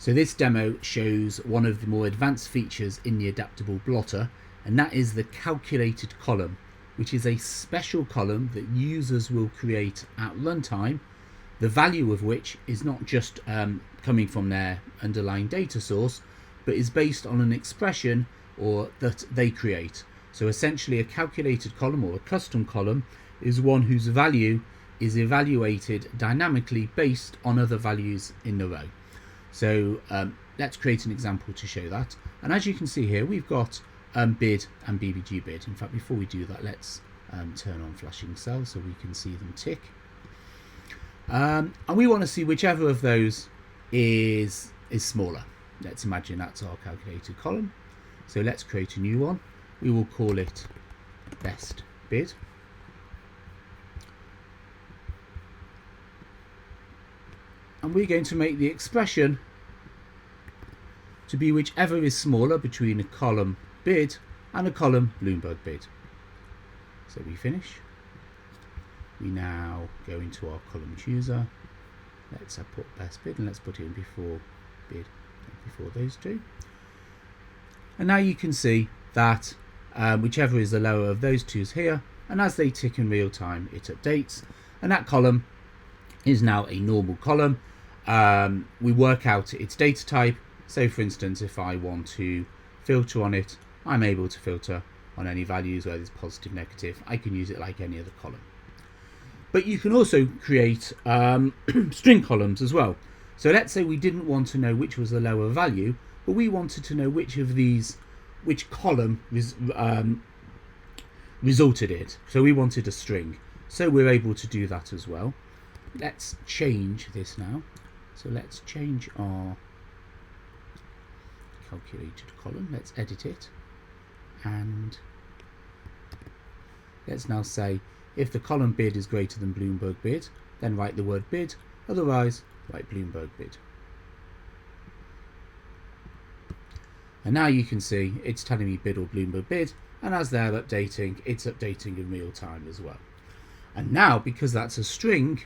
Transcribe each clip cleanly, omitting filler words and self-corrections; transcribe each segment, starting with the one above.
So this demo shows one of the more advanced features in the Adaptable Blotter, and that is the calculated column, which is a special column that users will create at runtime, the value of which is not just coming from their underlying data source, but is based on an expression or that they create. So essentially a calculated column or a custom column is one whose value is evaluated dynamically based on other values in the row. So let's create an example to show that. And as you can see here, we've got bid and BBG bid. In fact, before we do that, let's turn on flashing cells so we can see them tick. And we want to see whichever of those is smaller. Let's imagine that's our calculated column. So let's create a new one. We will call it best bid. And we're going to make the expression to be whichever is smaller between a column bid and a column Bloomberg bid. So we finish. We now go into our column chooser. Let's put best bid and let's put it in before bid, before those two. And now you can see that whichever is the lower of those two is here, and as they tick in real time it updates, and that column is now a normal column. We work out its data type. So for instance, if I want to filter on it, I'm able to filter on any values, whether it's positive, negative. I can use it like any other column. But you can also create string columns as well. So let's say we didn't want to know which was the lower value, but we wanted to know which column resulted it. So we wanted a string. So we're able to do that as well. Let's change this now. So let's change our calculated column. Let's edit it. And let's now say if the column bid is greater than Bloomberg bid, then write the word bid. Otherwise, write Bloomberg bid. And now you can see it's telling me bid or Bloomberg bid. And as they're updating, it's updating in real time as well. And now, because that's a string,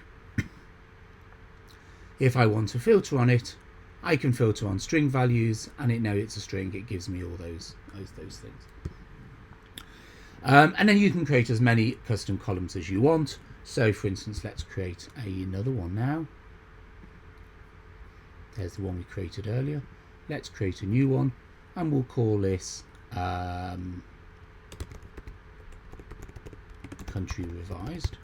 if I want to filter on it, I can filter on string values, and it knows it's a string. It gives me all those things. And then you can create as many custom columns as you want. So for instance, let's create another one now. There's the one we created earlier. Let's create a new one, and we'll call this country revised.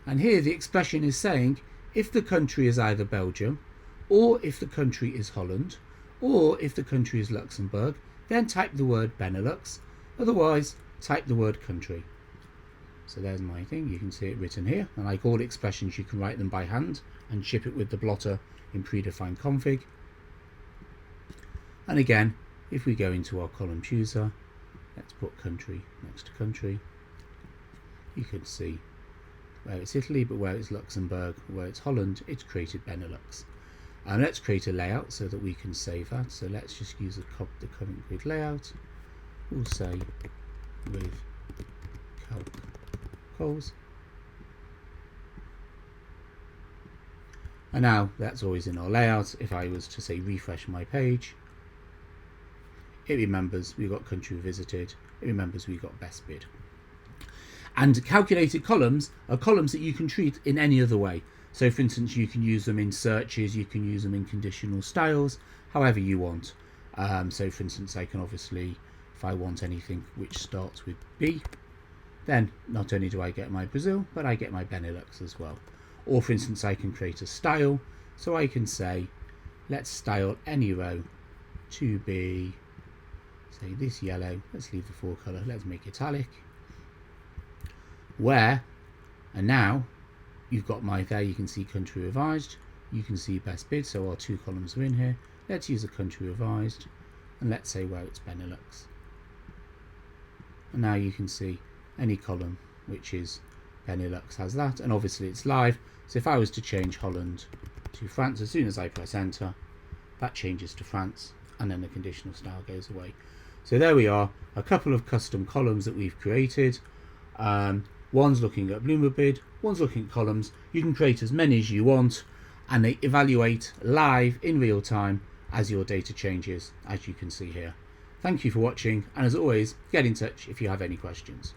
And here the expression is saying if the country is either Belgium, or if the country is Holland, or if the country is Luxembourg, then type the word Benelux. Otherwise, type the word country. So there's my thing. You can see it written here. And like all expressions, you can write them by hand and ship it with the blotter in predefined config. And again, if we go into our column chooser, let's put country next to country. You can see where it's Italy, but where it's Luxembourg, where it's Holland, it's created Benelux. And let's create a layout so that we can save that. So let's just use the current grid layout. We'll say with calc cols. And now that's always in our layout. If I was to say refresh my page, it remembers we got country visited. It remembers we got best bid. And calculated columns are columns that you can treat in any other way. So for instance, you can use them in searches, you can use them in conditional styles, however you want. So for instance, I can obviously, if I want anything which starts with B, then not only do I get my Brazil, but I get my Benelux as well. Or for instance, I can create a style. So I can say, let's style any row to be, say this yellow, let's leave the full color, let's make italic. Where, and now you've got my, there you can see country revised, you can see best bid, so our two columns are in here. Let's use a country revised, and let's say where it's Benelux. And now you can see any column which is Benelux has that, and obviously it's live. So if I was to change Holland to France, as soon as I press enter, that changes to France, and then the conditional style goes away. So there we are, a couple of custom columns that we've created. One's looking at Bloomberg bid, one's looking at columns. You can create as many as you want, and they evaluate live in real time as your data changes, as you can see here. Thank you for watching, and as always, get in touch if you have any questions.